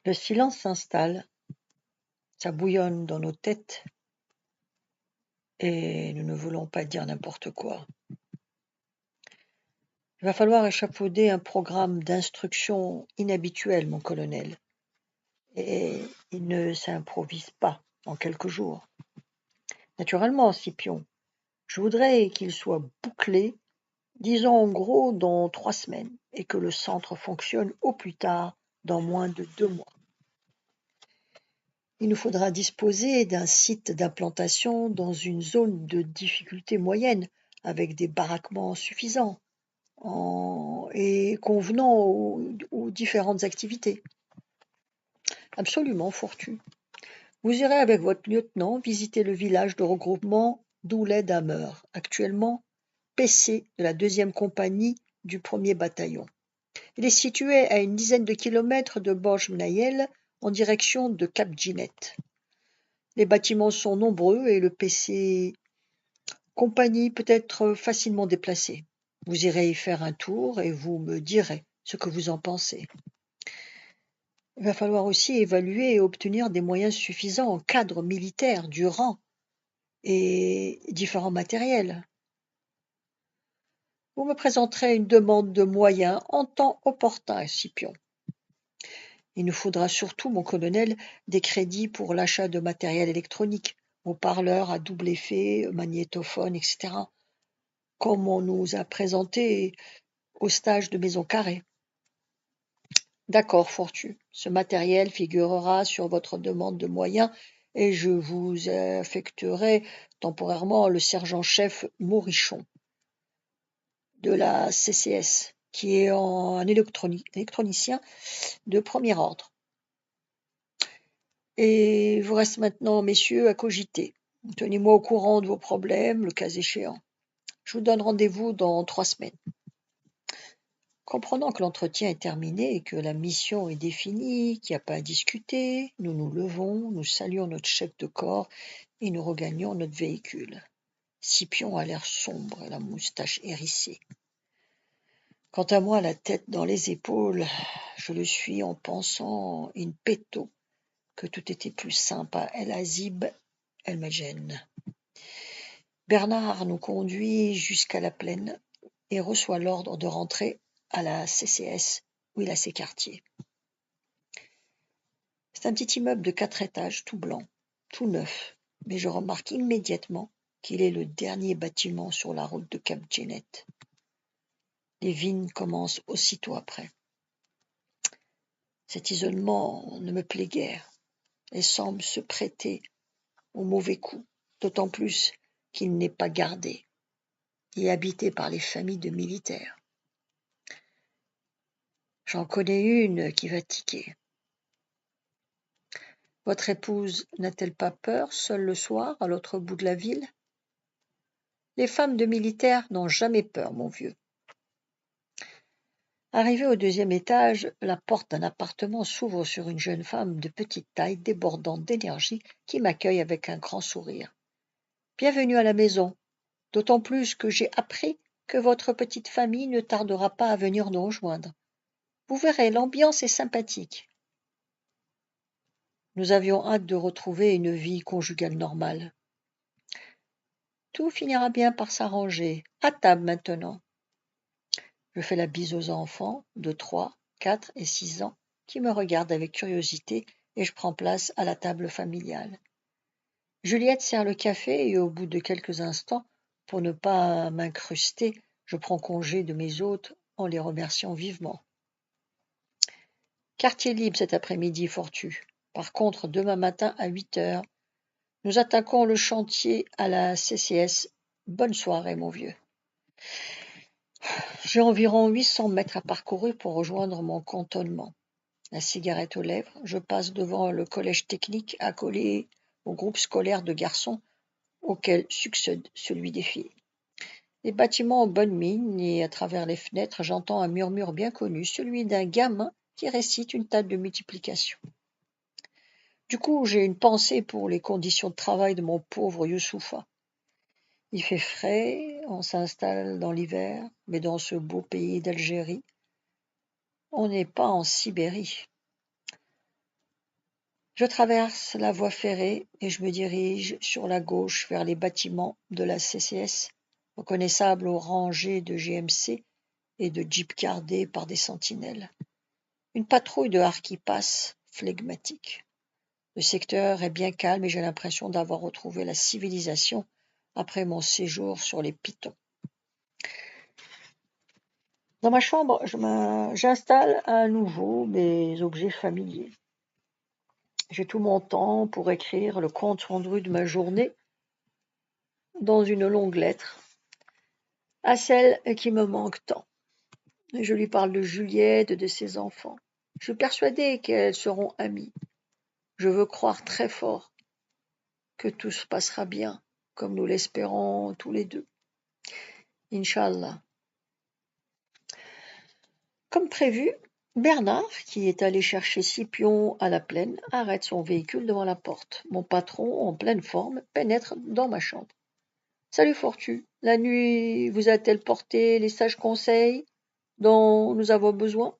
Le silence s'installe, ça bouillonne dans nos têtes et nous ne voulons pas dire n'importe quoi. Il va falloir échafauder un programme d'instruction inhabituel, mon colonel, et il ne s'improvise pas en quelques jours. Naturellement, Scipion, je voudrais qu'il soit bouclé, disons en gros dans 3 semaines, et que le centre fonctionne au plus tard dans moins de 2 mois. Il nous faudra disposer d'un site d'implantation dans une zone de difficulté moyenne, avec des baraquements suffisants et convenant aux différentes activités. Absolument, Fortu. Vous irez avec votre lieutenant visiter le village de regroupement d'Ouled-Amer, actuellement PC de la 2e compagnie du 1er bataillon. Il est situé à une dizaine de kilomètres de Borj-Mnayel en direction de Cap Djinet. Les bâtiments sont nombreux et le PC compagnie peut être facilement déplacé. Vous irez y faire un tour et vous me direz ce que vous en pensez. Il va falloir aussi évaluer et obtenir des moyens suffisants en cadre militaire, du rang et différents matériels. Vous me présenterez une demande de moyens en temps opportun, Scipion. Il nous faudra surtout, mon colonel, des crédits pour l'achat de matériel électronique, haut-parleurs à double effet, magnétophones, etc., comme on nous a présenté au stage de Maison Carrée. D'accord, Fortu. Ce matériel figurera sur votre demande de moyens et je vous affecterai temporairement le sergent-chef Maurichon de la CCS, qui est un électronicien de premier ordre. Et il vous reste maintenant, messieurs, à cogiter. Tenez-moi au courant de vos problèmes, le cas échéant. Je vous donne rendez-vous dans 3 semaines. Comprenant que l'entretien est terminé et que la mission est définie, qu'il n'y a pas à discuter, nous nous levons, nous saluons notre chef de corps et nous regagnons notre véhicule. Scipion a l'air sombre et la moustache hérissée. Quant à moi, la tête dans les épaules, je le suis en pensant in petto que tout était plus simple à El Azib El Medjen. Bernard nous conduit jusqu'à la plaine et reçoit l'ordre de rentrer à la CCS où il a ses quartiers. C'est un petit immeuble de 4 étages, tout blanc, tout neuf, mais je remarque immédiatement qu'il est le dernier bâtiment sur la route de Cap Djinet. Les vignes commencent aussitôt après. Cet isolement ne me plaît guère et semble se prêter au mauvais coup, d'autant plus qu'il n'est pas gardé et habité par les familles de militaires. J'en connais une qui va tiquer. Votre épouse n'a-t-elle pas peur, seule le soir, à l'autre bout de la ville? Les femmes de militaires n'ont jamais peur, mon vieux. Arrivé au 2e étage, la porte d'un appartement s'ouvre sur une jeune femme de petite taille, débordante d'énergie, qui m'accueille avec un grand sourire. Bienvenue à la maison, d'autant plus que j'ai appris que votre petite famille ne tardera pas à venir nous rejoindre. Vous verrez, l'ambiance est sympathique. Nous avions hâte de retrouver une vie conjugale normale. Tout finira bien par s'arranger. À table maintenant. Je fais la bise aux enfants de 3, 4 et 6 ans qui me regardent avec curiosité et je prends place à la table familiale. Juliette sert le café et au bout de quelques instants, pour ne pas m'incruster, je prends congé de mes hôtes en les remerciant vivement. Quartier libre cet après-midi, Fortu. Par contre, demain matin à 8 heures, nous attaquons le chantier à la CCS. Bonne soirée, mon vieux. J'ai environ 800 mètres à parcourir pour rejoindre mon cantonnement. La cigarette aux lèvres, je passe devant le collège technique accolé au groupe scolaire de garçons auquel succède celui des filles. Les bâtiments ont bonne mine et à travers les fenêtres, j'entends un murmure bien connu, celui d'un gamin qui récite une table de multiplication. Du coup, j'ai une pensée pour les conditions de travail de mon pauvre Youssoufa. Il fait frais, on s'installe dans l'hiver, mais dans ce beau pays d'Algérie, on n'est pas en Sibérie. Je traverse la voie ferrée et je me dirige sur la gauche vers les bâtiments de la CCS, reconnaissables aux rangées de GMC et de jeeps gardés par des sentinelles. Une patrouille de harkis passe, flegmatique. Le secteur est bien calme et j'ai l'impression d'avoir retrouvé la civilisation après mon séjour sur les pitons. Dans ma chambre, j'installe à nouveau mes objets familiers. J'ai tout mon temps pour écrire le compte rendu de ma journée dans une longue lettre à celle qui me manque tant. Je lui parle de Juliette, de ses enfants. Je suis persuadée qu'elles seront amies. Je veux croire très fort que tout se passera bien, comme nous l'espérons tous les deux. Inch'Allah. Comme prévu, Bernard, qui est allé chercher Scipion à la plaine, arrête son véhicule devant la porte. Mon patron, en pleine forme, pénètre dans ma chambre. « Salut Fortu, la nuit vous a-t-elle porté les sages conseils dont nous avons besoin ?»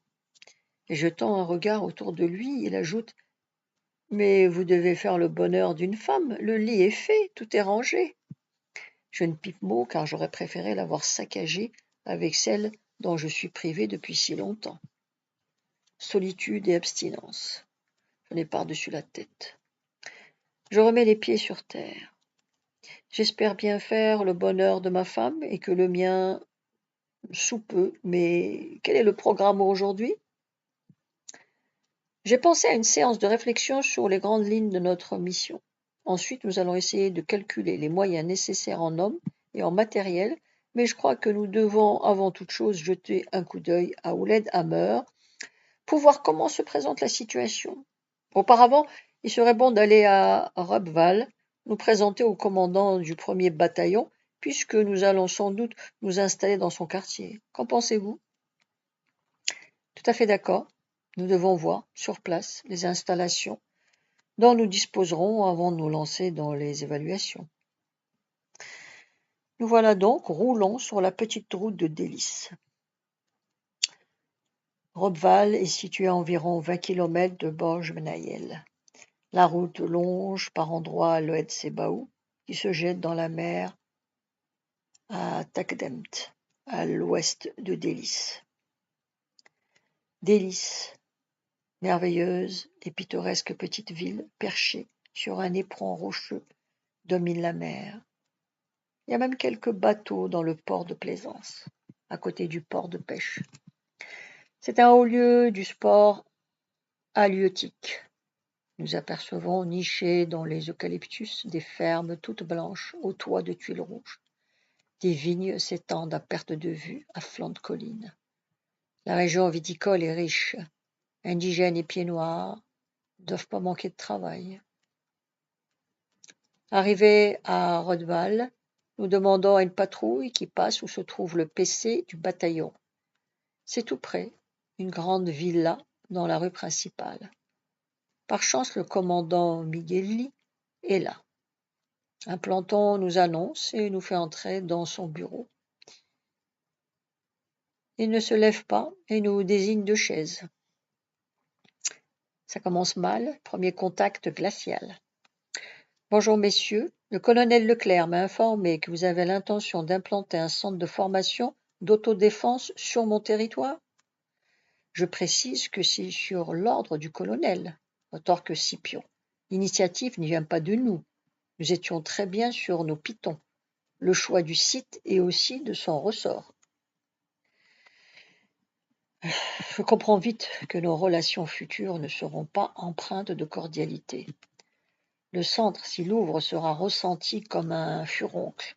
Et jetant un regard autour de lui, il ajoute « Mais vous devez faire le bonheur d'une femme, le lit est fait, tout est rangé. » Je ne pipe mot car j'aurais préféré l'avoir saccagé avec celle dont je suis privé depuis si longtemps. Solitude et abstinence. J'en ai par-dessus la tête. Je remets les pieds sur terre. J'espère bien faire le bonheur de ma femme et que le mien sous peu, mais quel est le programme aujourd'hui ? J'ai pensé à une séance de réflexion sur les grandes lignes de notre mission. Ensuite, nous allons essayer de calculer les moyens nécessaires en hommes et en matériel, mais je crois que nous devons avant toute chose jeter un coup d'œil à Ouled Hammer pour voir comment se présente la situation. Auparavant, il serait bon d'aller à Rubval, nous présenter au commandant du 1er bataillon, puisque nous allons sans doute nous installer dans son quartier. Qu'en pensez-vous ? Tout à fait d'accord. Nous devons voir, sur place, les installations dont nous disposerons avant de nous lancer dans les évaluations. Nous voilà donc roulant sur la petite route de Délices. Robval est situé à environ 20 km de Borj-Benayel. La route longe par endroits l'Oued Sebaou, qui se jette dans la mer à Takdemt, à l'ouest de Délices. Délices, merveilleuse et pittoresque petite ville perchée sur un éperon rocheux, domine la mer. Il y a même quelques bateaux dans le port de Plaisance, à côté du port de pêche. C'est un haut lieu du sport halieutique. Nous apercevons nichés dans les eucalyptus des fermes toutes blanches aux toits de tuiles rouges. Des vignes s'étendent à perte de vue à flanc de colline. La région viticole est riche. Indigènes et pieds noirs ne doivent pas manquer de travail. Arrivés à Rodval, nous demandons à une patrouille qui passe où se trouve le PC du bataillon. C'est tout près, une grande villa dans la rue principale. Par chance, le commandant Migueli est là. Un planton nous annonce et nous fait entrer dans son bureau. Il ne se lève pas et nous désigne 2 chaises. Ça commence mal, premier contact glacial. Bonjour messieurs, le colonel Leclerc m'a informé que vous avez l'intention d'implanter un centre de formation d'autodéfense sur mon territoire. Je précise que c'est sur l'ordre du colonel, retorque Scipion. L'initiative n'y vient pas de nous. Nous étions très bien sur nos pitons. Le choix du site et aussi de son ressort. Je comprends vite que nos relations futures ne seront pas empreintes de cordialité. Le centre, s'il ouvre, sera ressenti comme un furoncle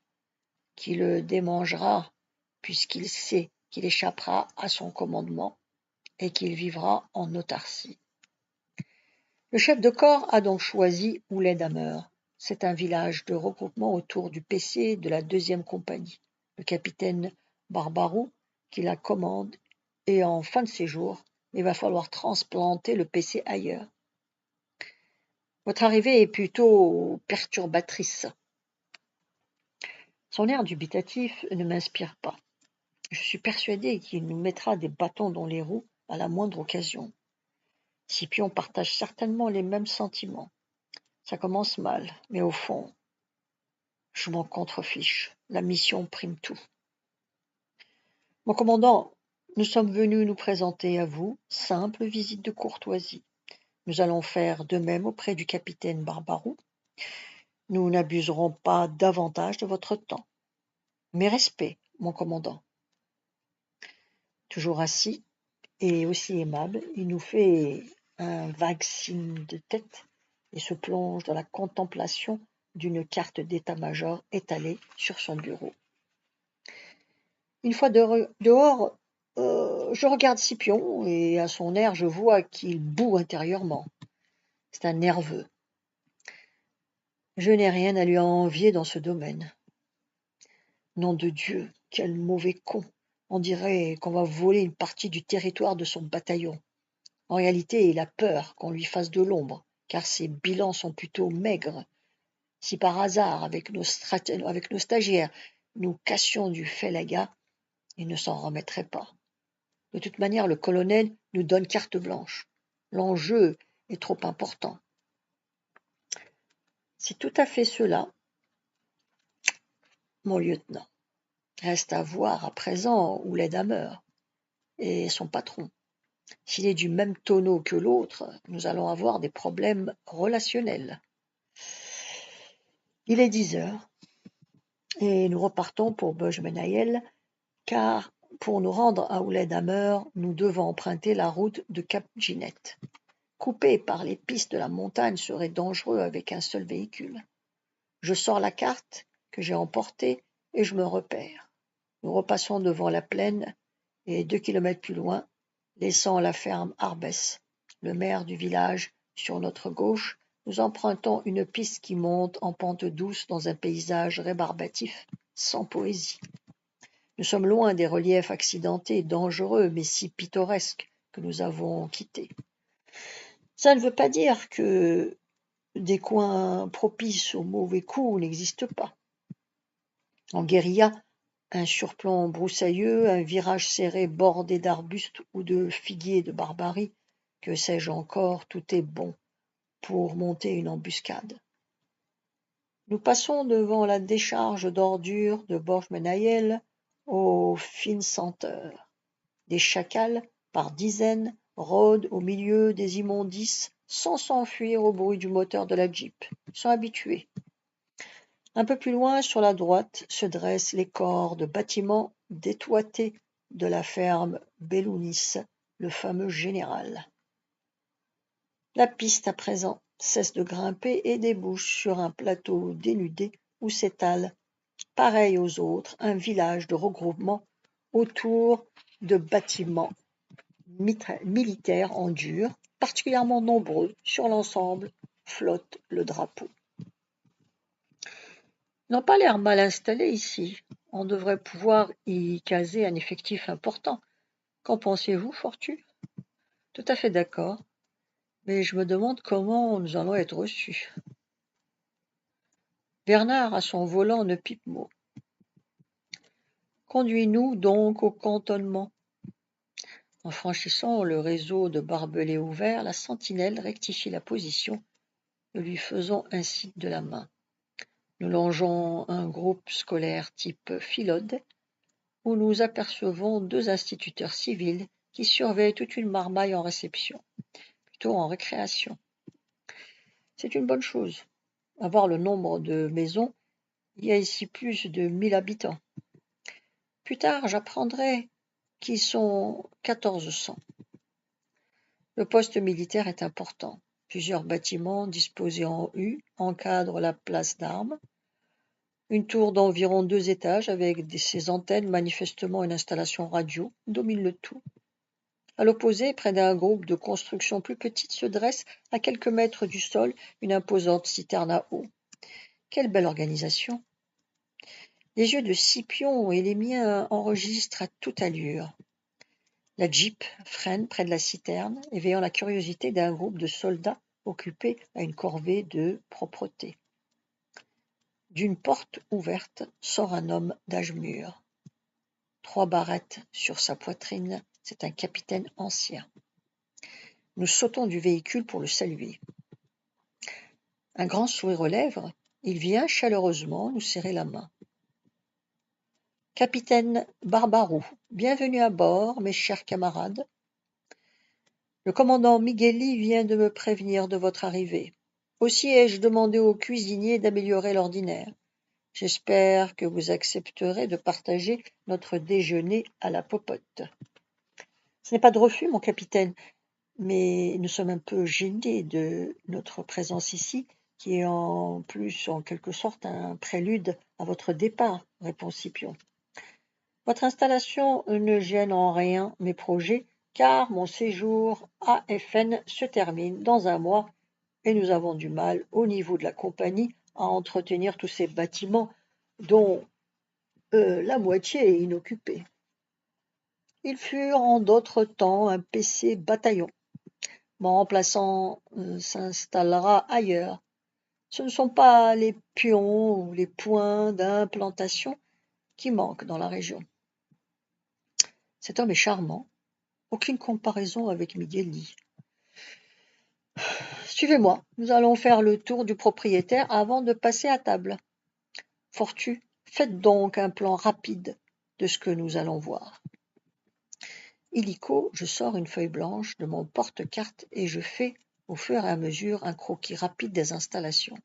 qui le démangera puisqu'il sait qu'il échappera à son commandement et qu'il vivra en autarcie. Le chef de corps a donc choisi Ouled Hammer. C'est un village de regroupement autour du PC de la 2e compagnie. Le capitaine Barbarou, qui la commande, est en fin de séjour, mais il va falloir transplanter le PC ailleurs. Votre arrivée est plutôt perturbatrice. Son air dubitatif ne m'inspire pas. Je suis persuadé qu'il nous mettra des bâtons dans les roues à la moindre occasion. Scipion partage certainement les mêmes sentiments. Ça commence mal, mais au fond, je m'en contrefiche. La mission prime tout. Mon commandant, nous sommes venus nous présenter à vous, simple visite de courtoisie. Nous allons faire de même auprès du capitaine Barbaroux. Nous n'abuserons pas davantage de votre temps. Mes respects, mon commandant. Toujours assis et aussi aimable, il nous fait un vague signe de tête et se plonge dans la contemplation d'une carte d'état-major étalée sur son bureau. Une fois dehors, je regarde Scipion et à son air, je vois qu'il bout intérieurement. C'est un nerveux. Je n'ai rien à lui envier dans ce domaine. Nom de Dieu, quel mauvais con! On dirait qu'on va voler une partie du territoire de son bataillon. En réalité, il a peur qu'on lui fasse de l'ombre, car ses bilans sont plutôt maigres. Si par hasard, avec nos stagiaires, nous cassions du Félaga, il ne s'en remettrait pas. De toute manière, le colonel nous donne carte blanche. L'enjeu est trop important. C'est tout à fait cela, mon lieutenant. Reste à voir à présent où Laidhammer et son patron. S'il est du même tonneau que l'autre, nous allons avoir des problèmes relationnels. Il est 10 heures et nous repartons pour Bojmenayel, car pour nous rendre à Laidhammer, nous devons emprunter la route de Cap Ginette. Couper par les pistes de la montagne serait dangereux avec un seul véhicule. Je sors la carte que j'ai emportée et je me repère. Nous repassons devant la plaine et 2 kilomètres plus loin, laissant la ferme Arbès, le maire du village, sur notre gauche, nous empruntons une piste qui monte en pente douce dans un paysage rébarbatif, sans poésie. Nous sommes loin des reliefs accidentés, dangereux, mais si pittoresques que nous avons quittés. Ça ne veut pas dire que des coins propices aux mauvais coups n'existent pas. En guérilla, un surplomb broussailleux, un virage serré bordé d'arbustes ou de figuiers de barbarie, que sais-je encore, tout est bon pour monter une embuscade. Nous passons devant la décharge d'ordures de Bojmenayel aux fines senteurs. Des chacals, par dizaines, rôdent au milieu des immondices sans s'enfuir au bruit du moteur de la Jeep. Ils sont habitués. Un peu plus loin, sur la droite, se dressent les corps de bâtiments détoités de la ferme Bellounis, le fameux général. La piste, à présent, cesse de grimper et débouche sur un plateau dénudé où s'étale, pareil aux autres, un village de regroupement autour de bâtiments militaires en dur, particulièrement nombreux. Sur l'ensemble flotte le drapeau. Ils n'ont pas l'air mal installés ici. On devrait pouvoir y caser un effectif important. Qu'en pensez-vous, Fortu? Tout à fait d'accord, mais je me demande comment nous allons être reçus. Bernard, à son volant, ne pipe mot. Conduis-nous donc au cantonnement. En franchissant le réseau de barbelés ouverts, la sentinelle rectifie la position. Nous lui faisons un signe de la main. Nous longeons un groupe scolaire type Philode, où nous apercevons 2 instituteurs civils qui surveillent toute une marmaille en réception, plutôt en récréation. C'est une bonne chose. À voir le nombre de maisons, il y a ici plus de 1000 habitants. Plus tard, j'apprendrai qu'ils sont 1400. Le poste militaire est important. Plusieurs bâtiments disposés en U encadrent la place d'armes. Une tour d'environ 2 étages avec ses antennes, manifestement une installation radio, domine le tout. À l'opposé, près d'un groupe de constructions plus petites, se dresse, à quelques mètres du sol, une imposante citerne à eau. Quelle belle organisation! Les yeux de Scipion et les miens enregistrent à toute allure. La Jeep freine près de la citerne, éveillant la curiosité d'un groupe de soldats occupés à une corvée de propreté. D'une porte ouverte sort un homme d'âge mûr. 3 barrettes sur sa poitrine, c'est un capitaine ancien. Nous sautons du véhicule pour le saluer. Un grand sourire aux lèvres, il vient chaleureusement nous serrer la main. Capitaine Barbarou, bienvenue à bord, mes chers camarades. Le commandant Migueli vient de me prévenir de votre arrivée. Aussi ai-je demandé au cuisinier d'améliorer l'ordinaire. J'espère que vous accepterez de partager notre déjeuner à la popote. Ce n'est pas de refus, mon capitaine, mais nous sommes un peu gênés de notre présence ici, qui est en plus en quelque sorte un prélude à votre départ, répond Scipion. Votre installation ne gêne en rien mes projets, car mon séjour à FN se termine dans un mois et nous avons du mal, au niveau de la compagnie, à entretenir tous ces bâtiments dont la moitié est inoccupée. Ils furent en d'autres temps un PC bataillon. Mon remplaçant s'installera ailleurs. Ce ne sont pas les pions ou les points d'implantation qui manquent dans la région. Cet homme est charmant. Aucune comparaison avec Migueli. Suivez-moi, nous allons faire le tour du propriétaire avant de passer à table. Fortu, faites donc un plan rapide de ce que nous allons voir. Illico, je sors une feuille blanche de mon porte-carte et je fais, au fur et à mesure, un croquis rapide des installations.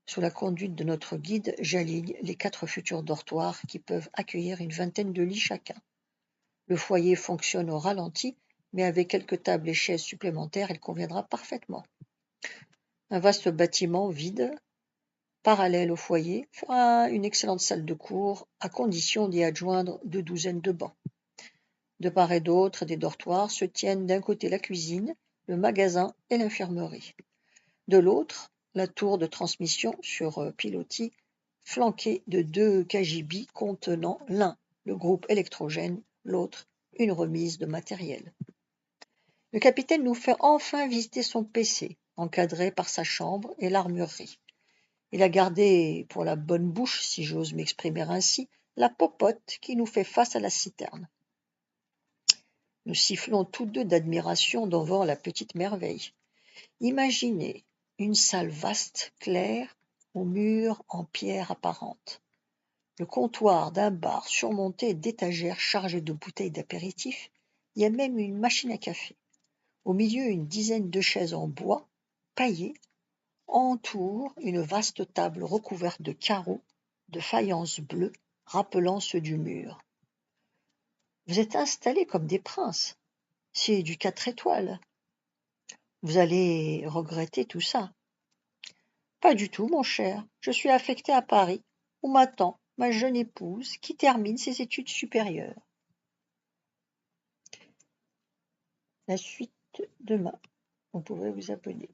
Sous la conduite de notre guide, j'aligne les 4 futurs dortoirs qui peuvent accueillir une vingtaine de lits chacun. Le foyer fonctionne au ralenti, mais avec quelques tables et chaises supplémentaires, il conviendra parfaitement. Un vaste bâtiment vide, parallèle au foyer, fera une excellente salle de cours, à condition d'y adjoindre 2 douzaines de bancs. De part et d'autre des dortoirs se tiennent d'un côté la cuisine, le magasin et l'infirmerie. De l'autre, la tour de transmission sur pilotis, flanquée de 2 KGB contenant l'un le groupe électrogène, l'autre une remise de matériel. Le capitaine nous fait enfin visiter son PC, encadré par sa chambre et l'armurerie. Il a gardé pour la bonne bouche, si j'ose m'exprimer ainsi, la popote qui nous fait face à la citerne. Nous sifflons tous deux d'admiration devant la petite merveille. Imaginez une salle vaste, claire, aux murs en pierre apparente. Le comptoir d'un bar surmonté d'étagères chargées de bouteilles d'apéritif. Il y a même une machine à café. Au milieu, une dizaine de chaises en bois, paillées, entourent une vaste table recouverte de carreaux, de faïence bleue, rappelant ceux du mur. Vous êtes installés comme des princes. C'est du 4 étoiles. Vous allez regretter tout ça. Pas du tout, mon cher. Je suis affecté à Paris, où m'attend ma jeune épouse qui termine ses études supérieures. La suite demain. Vous pouvez vous abonner.